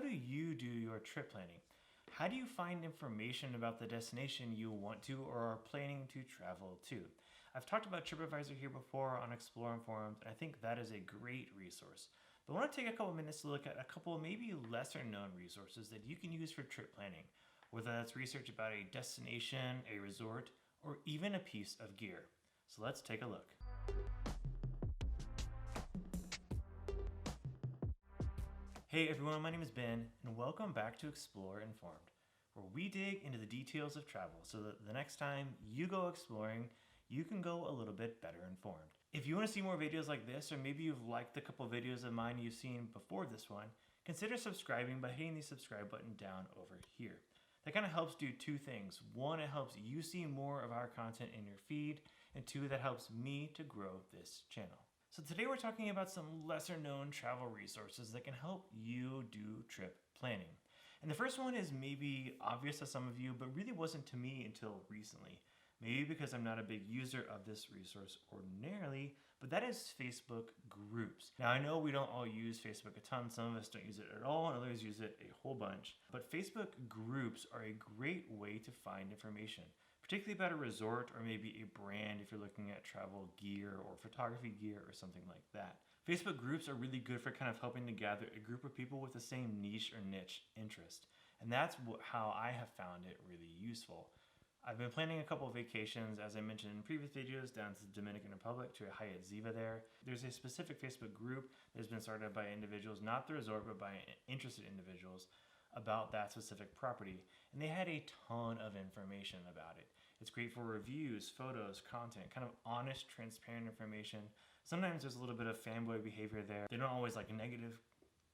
do you do your trip planning? How do you find information about the destination you want to or are planning to travel to? I've talked about TripAdvisor here before on ExploreInformed, and I think that is a great resource. But I want to take a couple minutes to look at a couple maybe lesser known resources that you can use for trip planning, whether that's research about a destination, a resort, or even a piece of gear. So let's take a look. Hey everyone, my name is Ben, and welcome back to ExploreInformed, where we dig into the details of travel so that the next time you go exploring, you can go a little bit better informed. If you want to see more videos like this, or maybe you've liked a couple videos of mine you've seen before this one, consider subscribing by hitting the subscribe button down over here. That kind of helps do two things. One, it helps you see more of our content in your feed, and two, that helps me to grow this channel. So today we're talking about some lesser known travel resources that can help you do trip planning. And the first one is maybe obvious to some of you, but really wasn't to me until recently. Maybe because I'm not a big user of this resource ordinarily, but that is Facebook groups. Now I know we don't all use Facebook a ton, some of us don't use it at all, and others use it a whole bunch. But Facebook groups are a great way to find information, particularly about a resort or maybe a brand if you're looking at travel gear or photography gear or something like that. Facebook groups are really good for kind of helping to gather a group of people with the same niche or niche interest. And that's how I have found it really useful. I've been planning a couple of vacations, as I mentioned in previous videos, down to the Dominican Republic to a Hyatt Ziva there. There's a specific Facebook group that has been started by individuals, not the resort, but by interested individuals about that specific property. And they had a ton of information about it. It's great for reviews, photos, content, kind of honest, transparent information. Sometimes there's a little bit of fanboy behavior there. They don't always like negative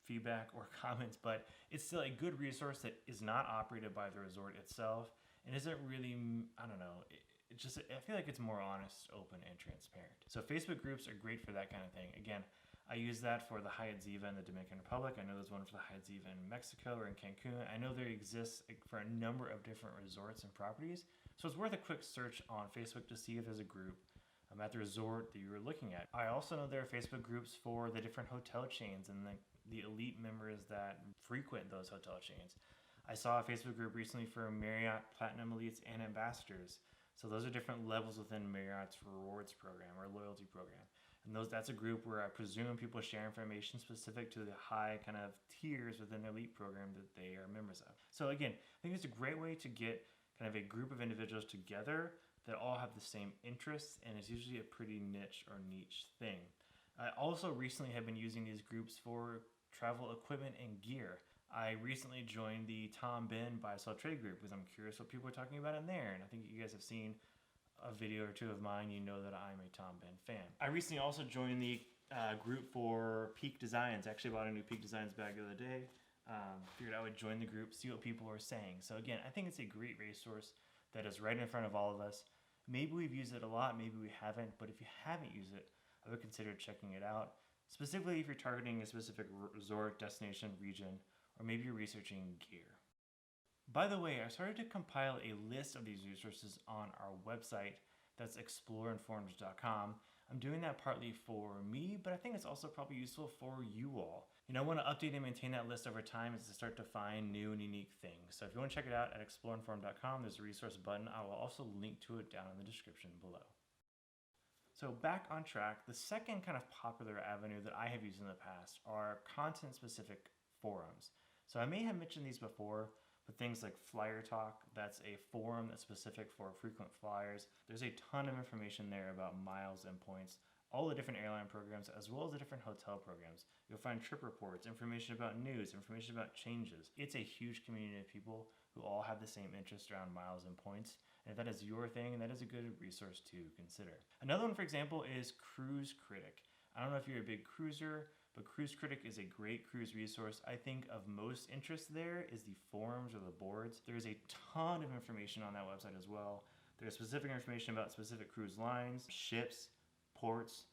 feedback or comments, but it's still a good resource that is not operated by the resort itself and isn't really, I don't know, I feel like it's more honest, open, and transparent. So Facebook groups are great for that kind of thing. Again, I use that for the Hyatt Ziva in the Dominican Republic. I know there's one for the Hyatt Ziva in Mexico or in Cancun. I know there exists for a number of different resorts and properties. So it's worth a quick search on Facebook to see if there's a group at the resort that you were looking at. I also know there are Facebook groups for the different hotel chains and the elite members that frequent those hotel chains. I saw a Facebook group recently for Marriott Platinum Elites and Ambassadors. So those are different levels within Marriott's rewards program or loyalty program. And that's a group where I presume people share information specific to the high kind of tiers within the elite program that they are members of. So again, I think it's a great way to get kind of a group of individuals together that all have the same interests, and it's usually a pretty niche or niche thing. I also recently have been using these groups for travel equipment and gear. I recently joined the Tom Ben Buy Sell Trade group because I'm curious what people are talking about in there, and I think you guys have seen a video or two of mine, you know that I'm a Tom Ben fan. I recently also joined the group for Peak Designs. I actually bought a new Peak Designs bag the other day. Figured I would join the group, see what people are saying. So again, I think it's a great resource that is right in front of all of us. Maybe we've used it a lot, maybe we haven't, but if you haven't used it, I would consider checking it out. Specifically if you're targeting a specific resort, destination, region, or maybe you're researching gear. By the way, I started to compile a list of these resources on our website. That's ExploreInformed.com. I'm doing that partly for me, but I think it's also probably useful for you all. I want to update and maintain that list over time as to start to find new and unique things. So if you want to check it out at ExploreInformed.com, there's a resource button. I will also link to it down in the description below. So back on track, the second kind of popular avenue that I have used in the past are content-specific forums. So I may have mentioned these before, but things like Flyer Talk, that's a forum that's specific for frequent flyers. There's a ton of information there about miles and points, all the different airline programs, as well as the different hotel programs. You'll find trip reports, information about news, information about changes. It's a huge community of people who all have the same interest around miles and points. And if that is your thing, that is a good resource to consider. Another one, for example, is Cruise Critic. I don't know if you're a big cruiser, but Cruise Critic is a great cruise resource. I think of most interest there is the forums or the boards. There's a ton of information on that website as well. There's specific information about specific cruise lines, ships, ports,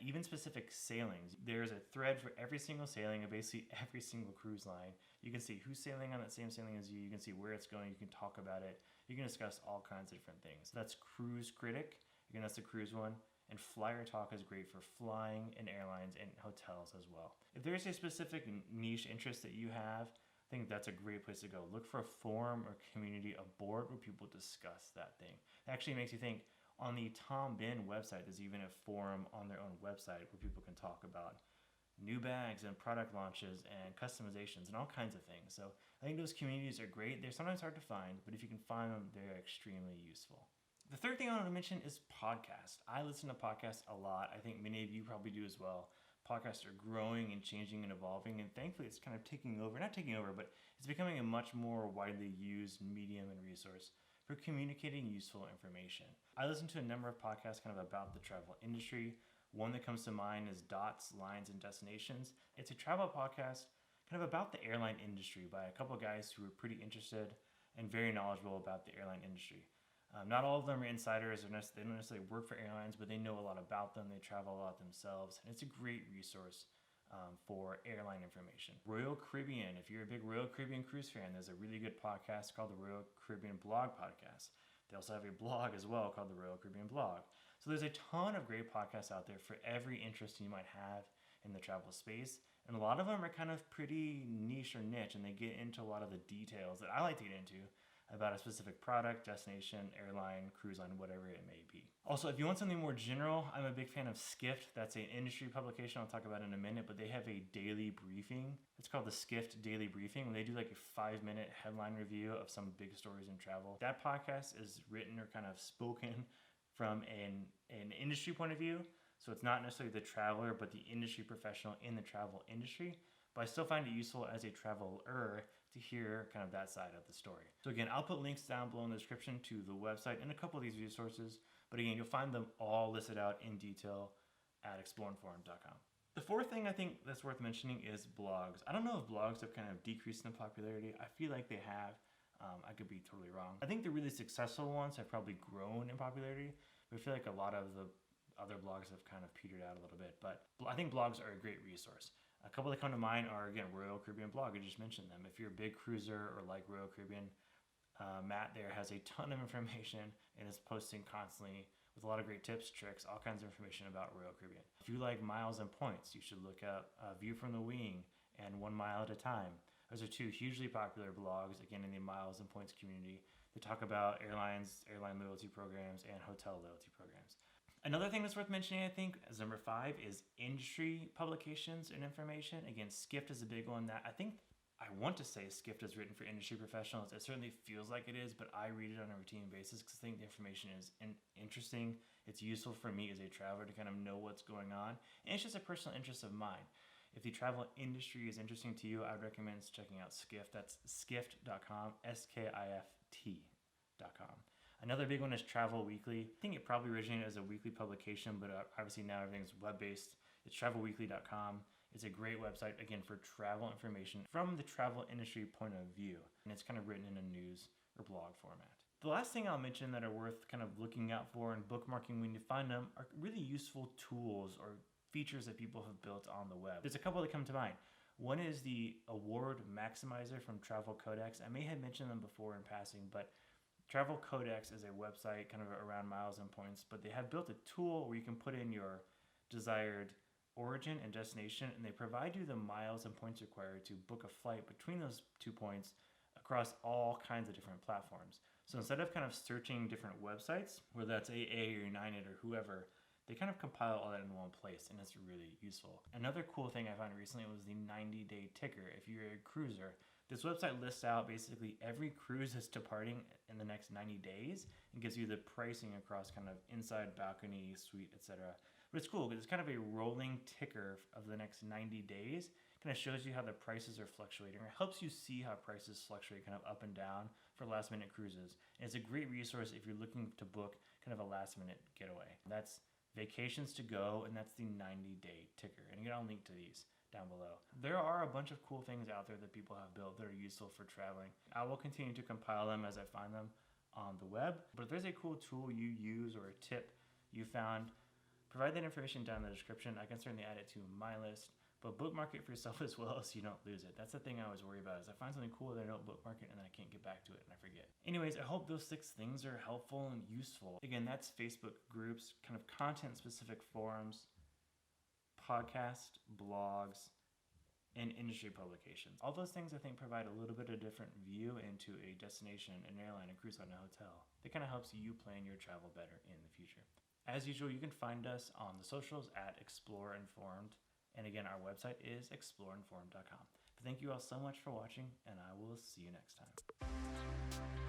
even specific sailings. There's a thread for every single sailing of basically every single cruise line. You can see who's sailing on that same sailing as you. You can see where it's going. You can talk about it. You can discuss all kinds of different things. That's Cruise Critic. Again, that's the cruise one. and Flyer Talk is great for flying and airlines and hotels as well. If there's a specific niche interest that you have, I think that's a great place to go. Look for a forum or community, a board where people discuss that thing. It actually makes you think, on the Tom Bin website, there's even a forum on their own website where people can talk about new bags and product launches and customizations and all kinds of things. So I think those communities are great. They're sometimes hard to find, but if you can find them, they're extremely useful. The third thing I want to mention is podcasts. I listen to podcasts a lot. I think many of you probably do as well. Podcasts are growing and changing and evolving, and thankfully it's kind of not taking over, but it's becoming a much more widely used medium and resource for communicating useful information. I listen to a number of podcasts kind of about the travel industry. One that comes to mind is Dots, Lines, and Destinations. It's a travel podcast kind of about the airline industry by a couple of guys who are pretty interested and very knowledgeable about the airline industry. Not all of them are insiders, they don't necessarily work for airlines, but they know a lot about them. They travel a lot themselves, and it's a great resource for airline information. Royal Caribbean, if you're a big Royal Caribbean cruise fan, there's a really good podcast called the Royal Caribbean Blog Podcast. They also have a blog as well called the Royal Caribbean Blog. So there's a ton of great podcasts out there for every interest you might have in the travel space. And a lot of them are kind of pretty niche or niche, and they get into a lot of the details that I like to get into about a specific product, destination, airline, cruise line, whatever it may be. Also, if you want something more general, I'm a big fan of Skift. That's an industry publication I'll talk about in a minute, but they have a daily briefing. It's called the Skift Daily Briefing. They do like a 5-minute headline review of some big stories in travel. That podcast is written or kind of spoken from an industry point of view. So it's not necessarily the traveler, but the industry professional in the travel industry. But I still find it useful as a traveler to hear kind of that side of the story. So again, I'll put links down below in the description to the website and a couple of these resources. But again, you'll find them all listed out in detail at ExploreInformed.com. The fourth thing I think that's worth mentioning is blogs. I don't know if blogs have kind of decreased in popularity. I feel like they have. I could be totally wrong. I think the really successful ones have probably grown in popularity, but I feel like a lot of the other blogs have kind of petered out a little bit. But I think blogs are a great resource. A couple that come to mind are, again, Royal Caribbean Blog. I just mentioned them. If you're a big cruiser or like Royal Caribbean, Matt there has a ton of information and is posting constantly with a lot of great tips, tricks, all kinds of information about Royal Caribbean. If you like miles and points, you should look at View from the Wing and 1 Mile at a Time. Those are two hugely popular blogs, again, in the miles and points community. They talk about airlines, airline loyalty programs, and hotel loyalty programs. Another thing that's worth mentioning, I think, as number 5 is industry publications and information. Again, Skift is a big one that I want to say Skift is written for industry professionals. It certainly feels like it is, but I read it on a routine basis because I think the information is interesting. It's useful for me as a traveler to kind of know what's going on. And it's just a personal interest of mine. If the travel industry is interesting to you, I would recommend checking out Skift. That's skift.com, SKIFT.com. Another big one is Travel Weekly. I think it probably originated as a weekly publication, but obviously now everything's web-based. It's travelweekly.com. It's a great website, again, for travel information from the travel industry point of view. And it's kind of written in a news or blog format. The last thing I'll mention that are worth kind of looking out for and bookmarking when you find them are really useful tools or features that people have built on the web. There's a couple that come to mind. One is the Award Maximizer from Travel Codex. I may have mentioned them before in passing, but Travel Codex is a website kind of around miles and points, but they have built a tool where you can put in your desired origin and destination, and they provide you the miles and points required to book a flight between those 2 points across all kinds of different platforms. So instead of kind of searching different websites, whether that's AA or United or whoever, they kind of compile all that in one place, and it's really useful. Another cool thing I found recently was the 90-day ticker. If you're a cruiser, this website lists out basically every cruise that's departing in the next 90 days and gives you the pricing across kind of inside, balcony, suite, etc. But it's cool because it's kind of a rolling ticker of the next 90 days. It kind of shows you how the prices are fluctuating, or helps you see how prices fluctuate kind of up and down for last minute cruises. And it's a great resource if you're looking to book kind of a last minute getaway. That's Vacations to Go, and that's the 90-day ticker. And again, I'll link to these down below. There are a bunch of cool things out there that people have built that are useful for traveling. I will continue to compile them as I find them on the web, but if there's a cool tool you use or a tip you found, provide that information down in the description. I can certainly add it to my list, But bookmark it for yourself as well so you don't lose it. That's the thing I always worry about is I find something cool that I don't bookmark it and I can't get back to it and I forget. Anyways, I hope those 6 things are helpful and useful. Again, that's Facebook groups, kind of content-specific forums, podcast, blogs, and industry publications. All those things I think provide a little bit of different view into a destination, an airline, a cruise line, a hotel. That kind of helps you plan your travel better in the future. As usual, you can find us on the socials at ExploreInformed. And again, our website is exploreinformed.com. But thank you all so much for watching, and I will see you next time.